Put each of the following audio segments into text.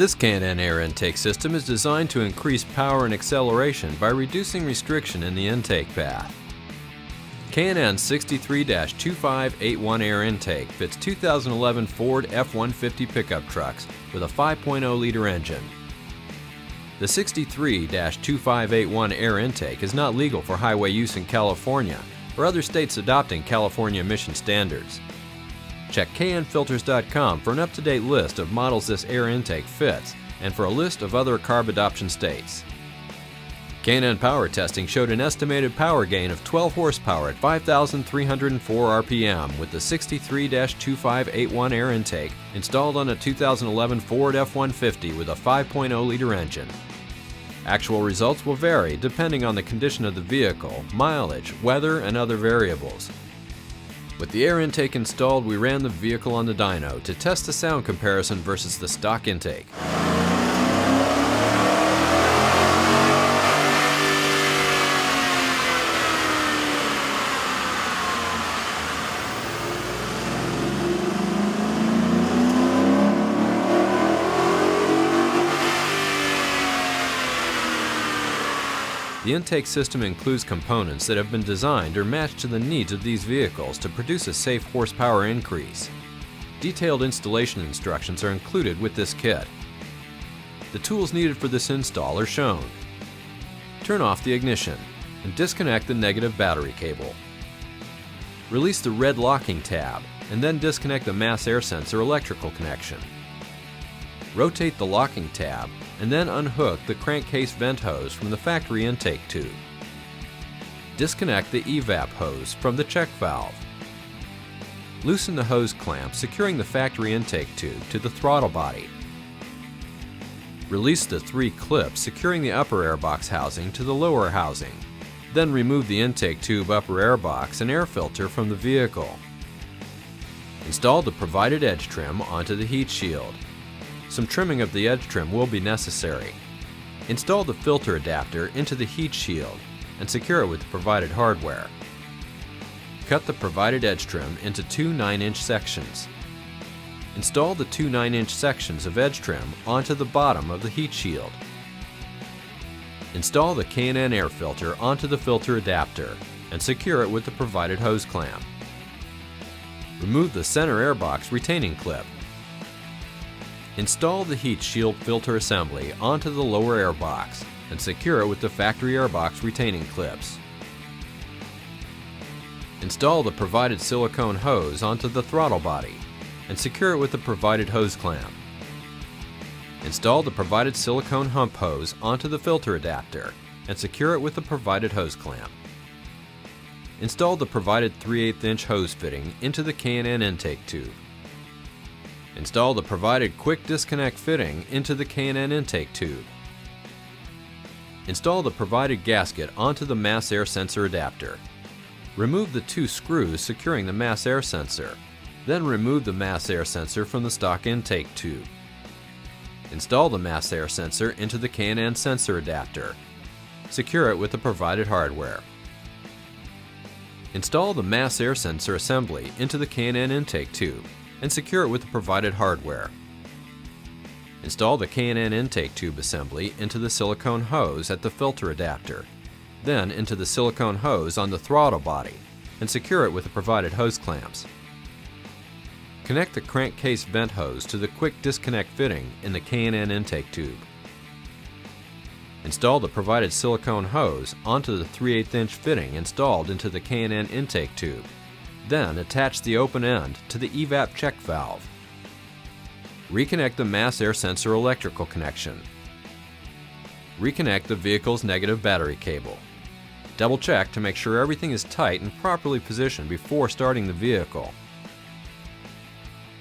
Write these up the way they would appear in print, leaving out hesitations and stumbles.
This K&N air intake system is designed to increase power and acceleration by reducing restriction in the intake path. K&N 63-2581 air intake fits 2011 Ford F-150 pickup trucks with a 5.0-liter engine. The 63-2581 air intake is not legal for highway use in California or other states adopting California emission standards. Check knfilters.com for an up-to-date list of models this air intake fits and for a list of other CARB adoption states. K&N power testing showed an estimated power gain of 12 horsepower at 5,304 RPM with the 63-2581 air intake installed on a 2011 Ford F-150 with a 5.0-liter engine. Actual results will vary depending on the condition of the vehicle, mileage, weather, and other variables. With the air intake installed, we ran the vehicle on the dyno to test the sound comparison versus the stock intake. The intake system includes components that have been designed or matched to the needs of these vehicles to produce a safe horsepower increase. Detailed installation instructions are included with this kit. The tools needed for this install are shown. Turn off the ignition and disconnect the negative battery cable. Release the red locking tab and then disconnect the mass air sensor electrical connection. Rotate the locking tab and then unhook the crankcase vent hose from the factory intake tube. Disconnect the evap hose from the check valve. Loosen the hose clamp securing the factory intake tube to the throttle body. Release the 3 clips securing the upper airbox housing to the lower housing. Then remove the intake tube upper airbox and air filter from the vehicle. Install the provided edge trim onto the heat shield. Some trimming of the edge trim will be necessary. Install the filter adapter into the heat shield and secure it with the provided hardware. Cut the provided edge trim into 2 9-inch sections. Install the 2 9-inch sections of edge trim onto the bottom of the heat shield. Install the K&N air filter onto the filter adapter and secure it with the provided hose clamp. Remove the center airbox retaining clip. Install the heat shield filter assembly onto the lower airbox and secure it with the factory airbox retaining clips. Install the provided silicone hose onto the throttle body and secure it with the provided hose clamp. Install the provided silicone hump hose onto the filter adapter and secure it with the provided hose clamp. Install the provided 3/8-inch hose fitting into the K&N intake tube. Install the provided quick disconnect fitting into the K&N intake tube. Install the provided gasket onto the mass air sensor adapter. Remove the 2 screws securing the mass air sensor. Then remove the mass air sensor from the stock intake tube. Install the mass air sensor into the K&N sensor adapter. Secure it with the provided hardware. Install the mass air sensor assembly into the K&N intake tube and secure it with the provided hardware. Install the K&N intake tube assembly into the silicone hose at the filter adapter, then into the silicone hose on the throttle body, and secure it with the provided hose clamps. Connect the crankcase vent hose to the quick disconnect fitting in the K&N intake tube. Install the provided silicone hose onto the 3/8-inch fitting installed into the K&N intake tube. Then attach the open end to the evap check valve. Reconnect the mass air sensor electrical connection. Reconnect the vehicle's negative battery cable. Double check to make sure everything is tight and properly positioned before starting the vehicle.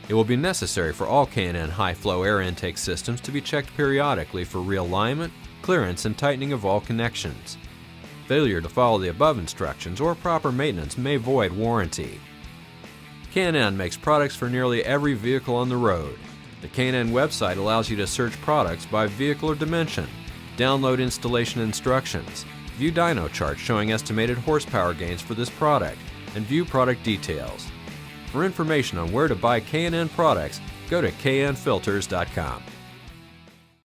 It will be necessary for all K&N high-flow air intake systems to be checked periodically for realignment, clearance, and tightening of all connections. Failure to follow the above instructions or proper maintenance may void warranty. K&N makes products for nearly every vehicle on the road. The K&N website allows you to search products by vehicle or dimension, download installation instructions, view dyno charts showing estimated horsepower gains for this product, and view product details. For information on where to buy K&N products, go to knfilters.com.